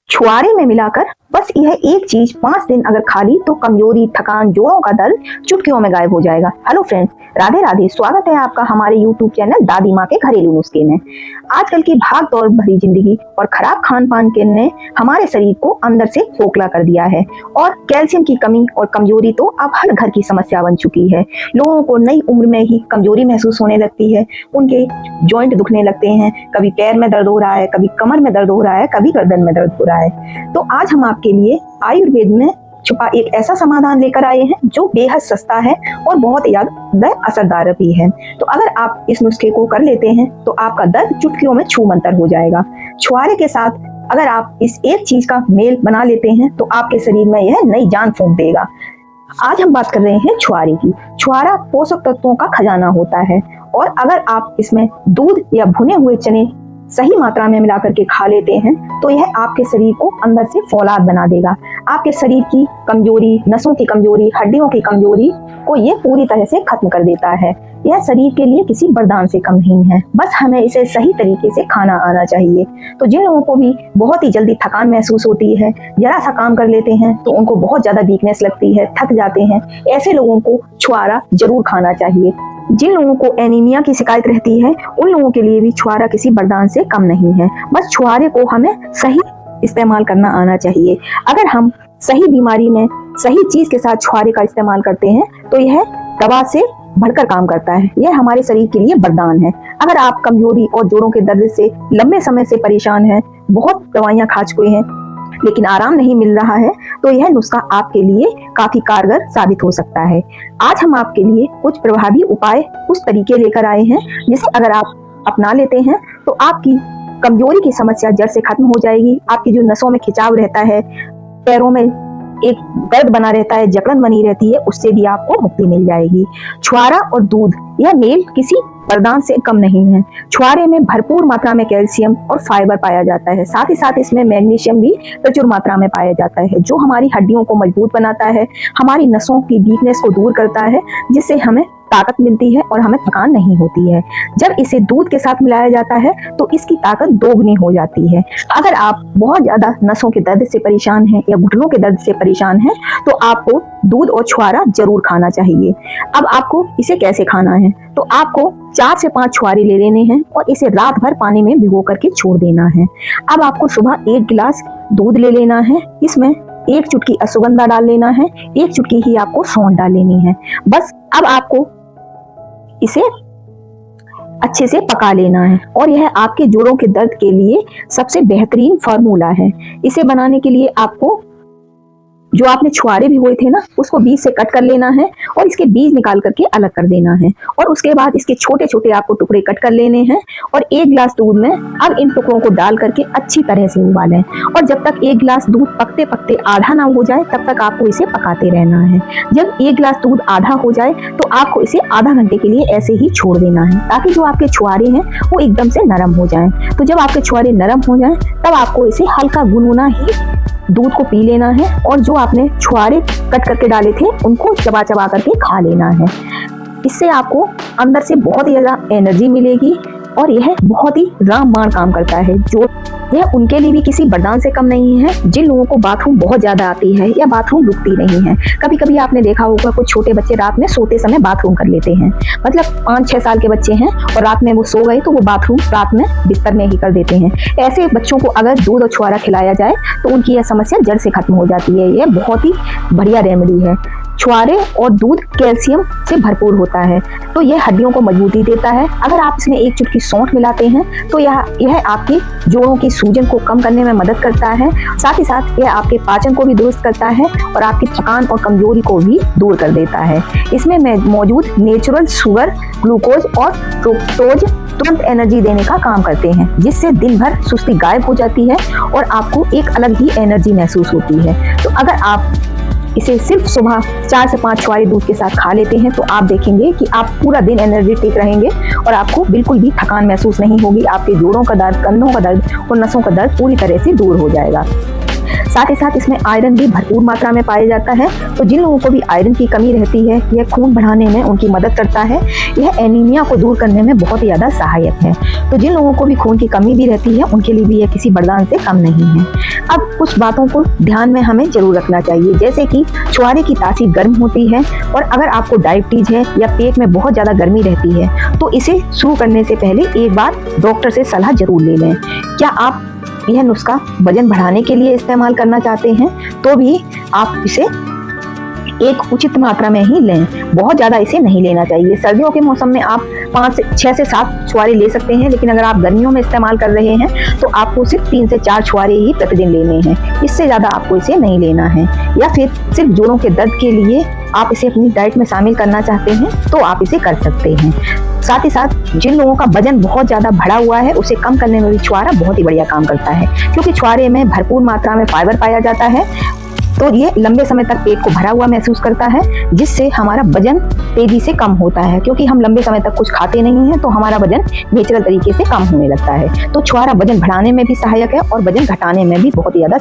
छुआरे में मिलाकर बस यह एक चीज 5 दिन अगर खा ली तो कमजोरी, थकान, जोड़ों का दर्द चुटकियों में गायब हो जाएगा। Hello friends, Radhe Radhe. स्वागत है आपका हमारे यूट्यूब चैनल दादी माँ के घरेलू नुस्खे में। आजकल की भाग दौड़ भरी जिंदगी और खराब खान पान के ने हमारे शरीर को अंदर से खोखला कर दिया है और कैल्शियम की कमी और कमजोरी तो अब हर घर की समस्या बन चुकी है। लोगों को नई उम्र में ही कमजोरी महसूस होने लगती है, उनके जॉइंट दुखने लगते हैं, कभी पैर में दर्द हो रहा है, कभी कमर में दर्द हो रहा है, कभी गर्दन में दर्द हो रहा है। तो आज हम आपके लिए आयुर्वेद में छुपा एक ऐसा समाधान लेकर आए हैं जो बेहद सस्ता है और बहुत ज्यादा असरदार भी है। तो अगर आप इस नुस्खे को कर लेते हैं तो आपका दर्द चुटकियों में छू मंतर हो जाएगा। छुआरे के साथ अगर आप इस एक चीज का मेल बना लेते हैं तो आपके शरीर में यह नई जान फूंक देगा। आज हम बात कर रहे हैं छुआरे की। छुआरा पोषक तत्वों का खजाना होता है और अगर आप इसमें दूध या भुने हुए चने सही मात्रा में मिलाकर के खा लेते हैं तो यह आपके शरीर को अंदर से फौलाद बना देगा। आपके शरीर की कमजोरी, नसों की कमजोरी, हड्डियों की कमजोरी को ये पूरी तरह से खत्म कर देता है। यह शरीर के लिए किसी वरदान से कम नहीं है, बस हमें इसे सही तरीके से खाना आना चाहिए। तो जिन लोगों को भी बहुत ही जल्दी थकान महसूस होती है, जरा सा काम कर लेते हैं तो उनको बहुत ज्यादा वीकनेस लगती है, थक जाते हैं, ऐसे लोगों को छुआरा जरूर खाना चाहिए। जिन लोगों को एनीमिया की शिकायत रहती है उन लोगों के लिए भी छुआरा किसी वरदान से कम नहीं है, बस छुआरे को हमें सही इस्तेमाल करना आना चाहिए। अगर हम सही बीमारी में सही चीज के साथ छुआरे का इस्तेमाल करते हैं तो यह दवा से बढ़कर काम करता है। यह हमारे शरीर के लिए वरदान है। अगर आप कमजोरी और जोड़ों के दर्द से लंबे समय से परेशान हैं, बहुत दवाइयां खा चुके हैं लेकिन आराम नहीं मिल रहा है, तो यह नुस्खा आपके लिए काफी कारगर साबित हो सकता है। आज हम आपके लिए कुछ प्रभावी उपाय, कुछ तरीके लेकर आए हैं जिसे अगर आप अपना लेते हैं तो आपकी कमजोरी की समस्या जड़ से खत्म हो जाएगी। आपकी जो नसों में खिंचाव रहता है, पैरों में एक दर्द बना रहता है, जकड़न बनी रहती है, उससे भी आपको मुक्ति मिल जाएगी। छुआरा और दूध, यह मेल किसी वरदान से कम नहीं है। छुआरे में भरपूर मात्रा में कैल्शियम और फाइबर पाया जाता है, साथ ही साथ इसमें मैग्नीशियम भी प्रचुर मात्रा में पाया जाता है, जो हमारी हड्डियों को मजबूत बनाता है, हमारी नसों की वीकनेस को दूर करता है, जिससे हमें ताकत मिलती है और हमें थकान नहीं होती है। जब इसे दूध के साथ मिलाया जाता है तो इसकी ताकत दोगुनी हो जाती है। अगर आप बहुत ज्यादा नसों के दर्द से परेशान हैं या घुटनों के दर्द से परेशान हैं तो आपको दूध और छुआरा जरूर खाना चाहिए। अब आपको इसे कैसे खाना है, तो आपको 4 से 5 छुआरे ले लेने हैं और इसे रात भर पानी में भिगो करके छोड़ देना है। अब आपको सुबह 1 गिलास दूध ले लेना है, इसमें 1 चुटकी अश्वगंधा डाल लेना है, 1 चुटकी ही आपको सौंठ डाल लेनी है। बस अब आपको इसे अच्छे से पका लेना है और यह आपके जोड़ों के दर्द के लिए सबसे बेहतरीन फार्मूला है। इसे बनाने के लिए आपको जो आपने छुआरे भिगोए थे ना, उसको बीज से कट कर लेना है और इसके बीज निकाल करके अलग कर देना है और उसके बाद इसके छोटे छोटे आपको टुकड़े कट कर लेने हैं और 1 गिलास दूध में अब इन टुकड़ों को डाल करके अच्छी तरह से उबालें और जब तक 1 गिलास दूध पकते पकते आधा ना हो जाए तब तक आपको इसे पकाते रहना है। जब 1 गिलास दूध आधा हो जाए तो आपको इसे आधा घंटे के लिए ऐसे ही छोड़ देना है ताकि जो आपके छुआरे हैं वो एकदम से नरम हो जाएं। तो जब आपके छुआरे नरम हो जाएं तब आपको इसे हल्का गुनगुना ही दूध को पी लेना है और जो आपने छुआरे कट करके डाले थे उनको चबा चबा करके खा लेना है। इससे आपको अंदर से बहुत ही ज्यादा एनर्जी मिलेगी और यह बहुत ही रामबाण काम करता है। जो यह उनके लिए भी किसी वरदान से कम नहीं है जिन लोगों को बाथरूम बहुत ज्यादा आती है या बाथरूम रुकती नहीं है। कभी कभी आपने देखा होगा कुछ छोटे बच्चे रात में सोते समय बाथरूम कर लेते हैं, मतलब 5-6 साल के बच्चे हैं और रात में वो सो गए तो वो बाथरूम रात में बिस्तर में ही कर देते हैं। ऐसे बच्चों को अगर दूध और छुआरा खिलाया जाए तो उनकी यह समस्या जड़ से खत्म हो जाती है। यह बहुत ही बढ़िया रेमेडी है। छुआरे और दूध कैल्शियम से भरपूर होता है तो यह हड्डियों को मजबूती देता है। अगर आप इसमें 1 चुटकी सौंठ मिलाते हैं तो यह आपकी जोड़ों की सूजन को कम करने में मदद करता है, साथ ही साथ यह आपके पाचन को भी दुरुस्त करता है और आपकी थकान और कमजोरी को भी दूर कर देता है। इसमें मौजूद नेचुरल शुगर, ग्लूकोज और फ्रुक्टोज तुरंत एनर्जी देने का काम करते हैं, जिससे दिन भर सुस्ती गायब हो जाती है और आपको एक अलग ही एनर्जी महसूस होती है। तो अगर आप इसे सिर्फ सुबह 4 से 5 छुआरे दूध के साथ खा लेते हैं तो आप देखेंगे कि आप पूरा दिन एनर्जेटिक रहेंगे और आपको बिल्कुल भी थकान महसूस नहीं होगी। आपके जोड़ों का दर्द, कंधों का दर्द और नसों का दर्द पूरी तरह से दूर हो जाएगा। साथ ही साथ इसमें आयरन भी भरपूर मात्रा में पाया जाता है। तो जिन लोगों को भी आयरन की कमी रहती है, यह खून बढ़ाने में उनकी मदद करता है। यह एनीमिया को दूर करने में बहुत ही ज़्यादा सहायक है। तो जिन लोगों को भी खून की कमी भी रहती है, उनके लिए भी यह किसी वरदान से कम नहीं है। अब कुछ बातों को ध्यान में हमें जरूर रखना चाहिए, जैसे कि छुआरे की तासीर गर्म होती है, और अगर आपको डायबिटीज है या पेट में बहुत ज़्यादा गर्मी रहती है तो इसे शुरू करने से पहले एक बार डॉक्टर से सलाह जरूर ले लें। क्या आप यह नुस्खा वजन बढ़ाने के लिए इस्तेमाल करना चाहते हैं तो भी आप इसे एक उचित मात्रा में ही लें, बहुत ज़्यादा इसे नहीं लेना चाहिए। सर्दियों के मौसम में आप 6 से 7 छुआरे ले सकते हैं, लेकिन अगर आप गर्मियों में इस्तेमाल कर रहे हैं तो आपको सिर्फ 3 से 4 छुआरे ही प्रतिदिन लेने हैं। इससे ज़्यादा आपको इसे नहीं लेना है। या फिर सिर्फ जोड़ों के दर्द के लिए आप इसे अपनी डाइट में शामिल करना चाहते हैं तो आप इसे कर सकते हैं। साथ ही साथ जिन लोगों का वजन बहुत ज़्यादा बढ़ा हुआ है, उसे कम करने में भी छुआरा बहुत ही बढ़िया काम करता है, क्योंकि छुआरे में भरपूर मात्रा में फाइबर पाया जाता है। तो ये लंबे समय तक पेट को भरा हुआ महसूस करता है, जिससे हमारा वजन तेजी से कम होता है। क्योंकि हम लंबे समय तक कुछ खाते नहीं हैं तो हमारा वजन नेचुरल तरीके से कम होने लगता है। तो छुआरा वजन बढ़ाने में भी सहायक है और वजन घटाने में भी बहुत ही ज़्यादा